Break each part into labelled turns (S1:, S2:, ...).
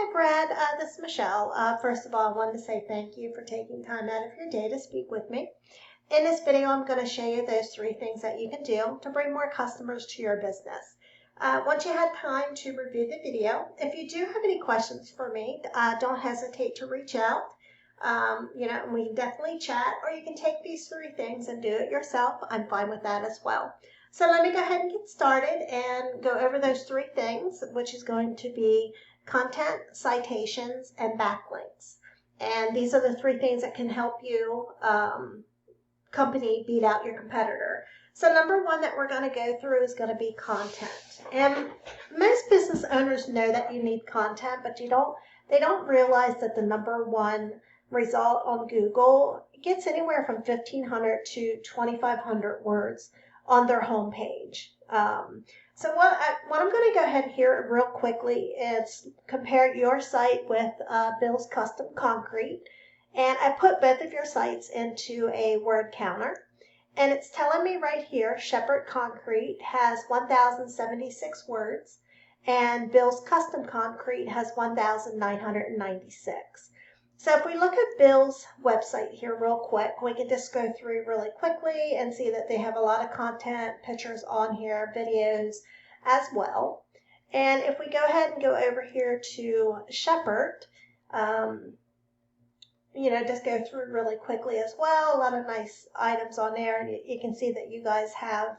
S1: Hi, Brad. This is Michelle. First of all, I wanted to say thank you for taking time out of your day to speak with me. In this video, I'm going to show you those 3 things that you can do to bring more customers to your business. Once you had time to review the video, if you do have any questions for me, don't hesitate to reach out. We can definitely chat, or you can take these 3 things and do it yourself. I'm fine with that as well. So let me go ahead and get started and go over those 3 things, which is going to be content, citations, and backlinks. And these are the 3 things that can help you company beat out your competitor. So number 1 that we're going to go through is going to be content. And most business owners know that you need content, but they don't realize that the number 1 result on Google gets anywhere from 1,500 to 2,500 words on their homepage. So what I'm going to go ahead here real quickly is compare your site with Bill's Custom Concrete. And I put both of your sites into a word counter. And it's telling me right here, Sheppard Concrete has 1,076 words. And Bill's Custom Concrete has 1,996. So if we look at Bill's website here real quick, we can just go through really quickly and see that they have a lot of content, pictures on here, videos as well. And if we go ahead and go over here to Sheppard, just go through really quickly as well. A lot of nice items on there, and you can see that you guys have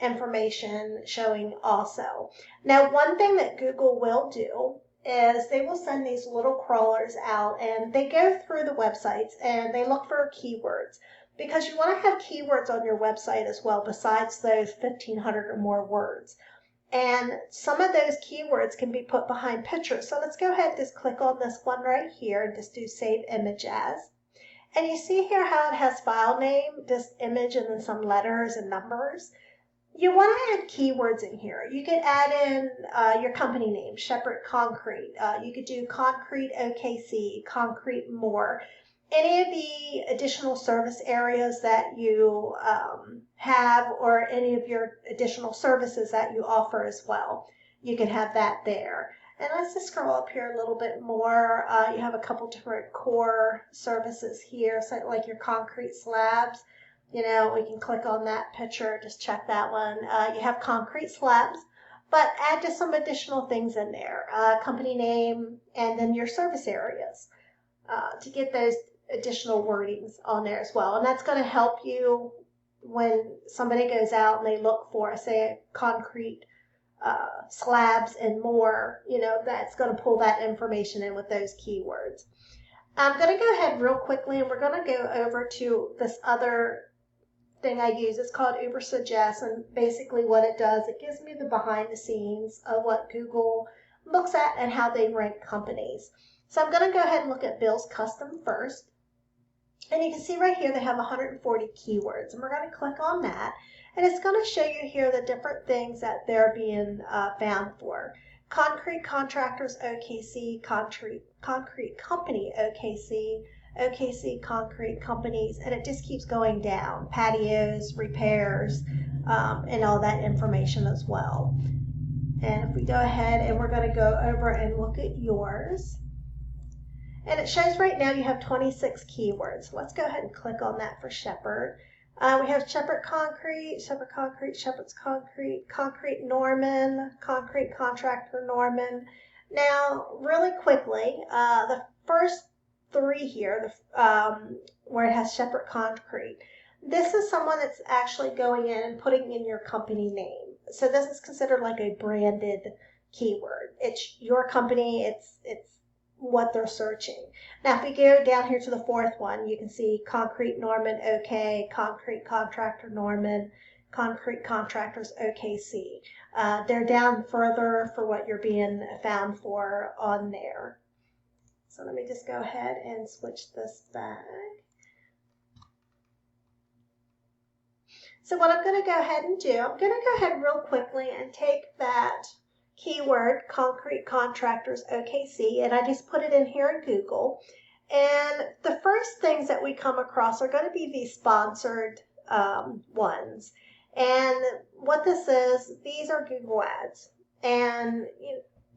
S1: information showing also. Now, one thing that Google will do is they will send these little crawlers out, and they go through the websites and they look for keywords, because you want to have keywords on your website as well besides those 1,500 or more words. And some of those keywords can be put behind pictures. So let's go ahead and just click on this one right here and just do save image as. And you see here how it has file name, just image, and then some letters and numbers. You want to add keywords in here. You could add in your company name, Sheppard Concrete. You could do Concrete OKC, Concrete More. Any of the additional service areas that you have, or any of your additional services that you offer as well. You can have that there. And let's just scroll up here a little bit more. You have a couple different core services here, so like your concrete slabs. We can click on that picture, just check that one. You have concrete slabs, but add just some additional things in there. Company name, and then your service areas to get those additional wordings on there as well. And that's going to help you when somebody goes out and they look for, say, concrete slabs and more, that's going to pull that information in with those keywords. I'm going to go ahead real quickly, and we're going to go over to this other thing I use. It's called Uber Suggest, and basically what it does, it gives me the behind the scenes of what Google looks at and how they rank companies. So I'm going to go ahead and look at Bill's Custom first. And you can see right here they have 140 keywords, and we're going to click on that, and it's going to show you here the different things that they're being found for. Concrete Contractors OKC, Concrete Company OKC, OKC Concrete Companies, and it just keeps going down. Patios, repairs, and all that information as well. And if we go ahead and we're going to go over and look at yours, and it shows right now you have 26 keywords. Let's go ahead and click on that for Sheppard. We have Sheppard Concrete, Sheppard's Concrete, Concrete Norman, Concrete Contractor Norman. Now, really quickly, the first 3 here, where it has Sheppard Concrete, this is someone that's actually going in and putting in your company name. So this is considered like a branded keyword. It's your company, it's what they're searching. Now, if we go down here to the 4th one, you can see Concrete Norman OK, Concrete Contractor Norman, Concrete Contractors OKC. They're down further for what you're being found for on there. So let me just go ahead and switch this back. So what I'm going to go ahead and do, I'm going to go ahead real quickly and take that keyword, Concrete Contractors OKC, and I just put it in here in Google. And the first things that we come across are going to be these sponsored ones. And what this is, these are Google ads. And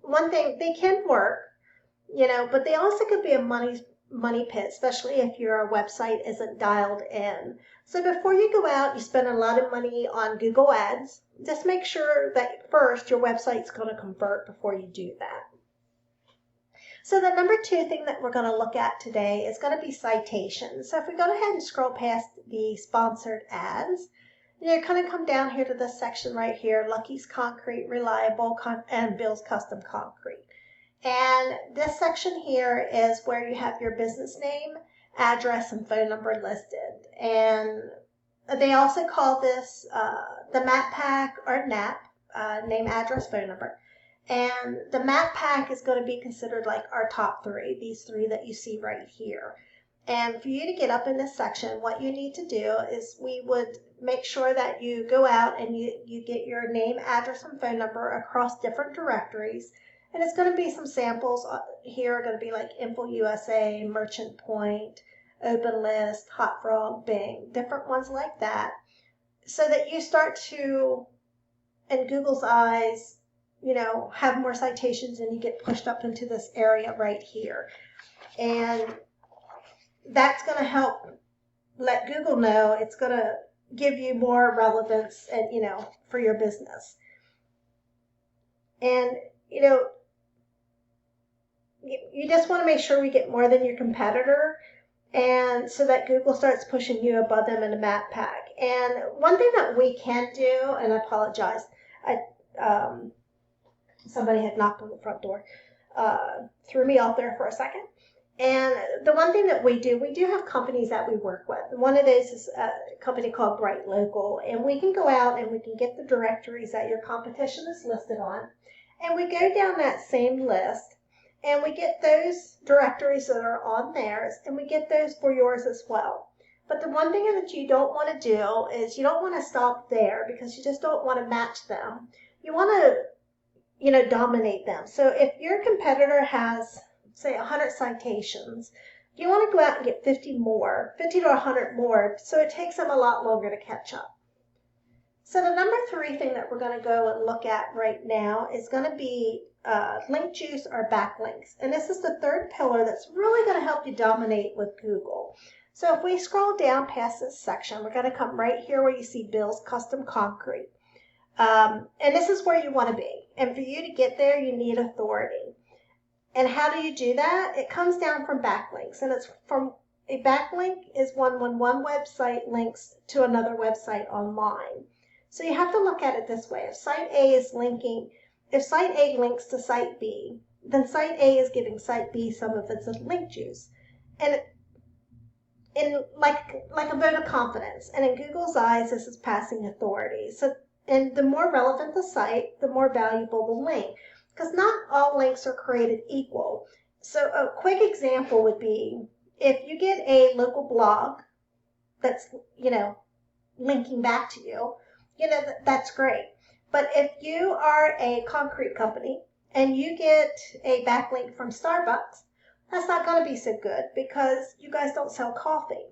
S1: one thing, they can work, but they also could be a money pit, especially if your website isn't dialed in. So before you go out, you spend a lot of money on Google Ads. Just make sure that first your website's going to convert before you do that. So the number 2 thing that we're going to look at today is going to be citations. So if we go ahead and scroll past the sponsored ads, kind of come down here to this section right here, Lucky's Concrete, Reliable, and Bill's Custom Concrete. And this section here is where you have your business name, address, and phone number listed. And they also call this the map pack or NAP, name, address, phone number. And the map pack is going to be considered like our top 3, these 3 that you see right here. And for you to get up in this section, what you need to do is we would make sure that you go out and you get your name, address, and phone number across different directories. And it's going to be some samples here are going to be like Info USA, Merchant Point, Open List, Hot Frog, Bing, different ones like that. So that you start to, in Google's eyes, have more citations and you get pushed up into this area right here. And that's going to help let Google know, it's going to give you more relevance and, for your business. And, you just want to make sure we get more than your competitor, and so that Google starts pushing you above them in a map pack. And one thing that we can do, and I apologize, somebody had knocked on the front door, threw me off there for a second. And the one thing that we do have companies that we work with. One of those is a company called Bright Local, and we can go out and we can get the directories that your competition is listed on, and we go down that same list and we get those directories that are on theirs, and we get those for yours as well. But the one thing that you don't want to do is you don't want to stop there, because you just don't want to match them. You want to, dominate them. So if your competitor has, say, 100 citations, you want to go out and get 50 to 100 more, so it takes them a lot longer to catch up. So the number 3 thing that we're going to go and look at right now is going to be link juice or backlinks. And this is the 3rd pillar that's really going to help you dominate with Google. So if we scroll down past this section, we're going to come right here where you see Bill's Custom Concrete. And this is where you want to be. And for you to get there, you need authority. And how do you do that? It comes down from backlinks. And it's from a backlink is when one website links to another website online. So you have to look at it this way. If site A links to site B, then site A is giving site B some of its link juice. And like a vote of confidence. And in Google's eyes, this is passing authority. And the more relevant the site, the more valuable the link, because not all links are created equal. So a quick example would be if you get a local blog that's, linking back to you, that's great. But if you are a concrete company and you get a backlink from Starbucks, that's not going to be so good, because you guys don't sell coffee.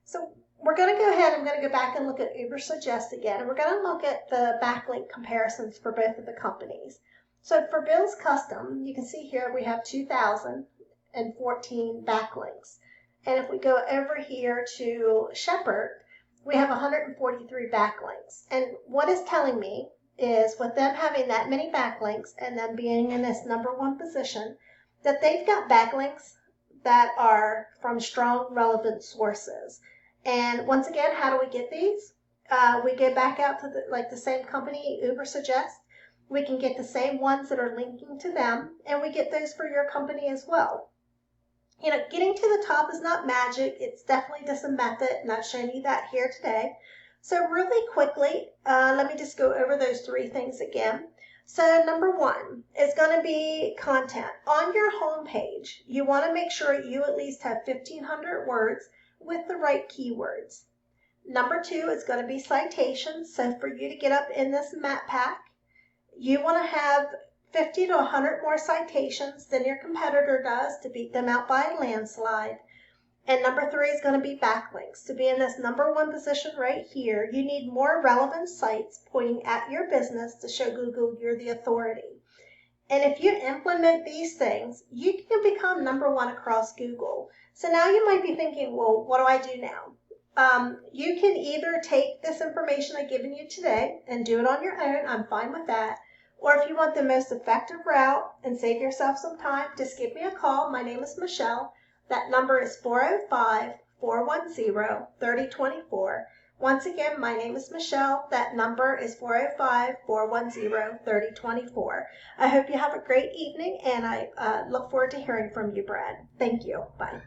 S1: So we're going to go ahead, I'm going to go back and look at Ubersuggest again, and we're going to look at the backlink comparisons for both of the companies. So for Bill's Custom, you can see here we have 2,014 backlinks. And if we go over here to Sheppard, we have 143 backlinks. And what it's telling me is, with them having that many backlinks and them being in this number 1 position, that they've got backlinks that are from strong, relevant sources. And once again, how do we get these? We go back out to the same company, Ubersuggest. We can get the same ones that are linking to them, and we get those for your company as well. Getting to the top is not magic. It's definitely just a method, and I've shown you that here today. So really quickly, let me just go over those 3 things again. So number 1 is going to be content. On your home page, you want to make sure you at least have 1,500 words with the right keywords. Number 2 is going to be citations. So for you to get up in this map pack, you want to have 50 to 100 more citations than your competitor does to beat them out by a landslide. And number 3 is going to be backlinks. To be in this number 1 position right here, you need more relevant sites pointing at your business to show Google you're the authority. And if you implement these things, you can become #1 across Google. So now you might be thinking, well, what do I do now? You can either take this information I've given you today and do it on your own. I'm fine with that. Or if you want the most effective route and save yourself some time, just give me a call. My name is Michelle. That number is 405-410-3024. Once again, my name is Michelle. That number is 405-410-3024. I hope you have a great evening, and I look forward to hearing from you, Brad. Thank you. Bye.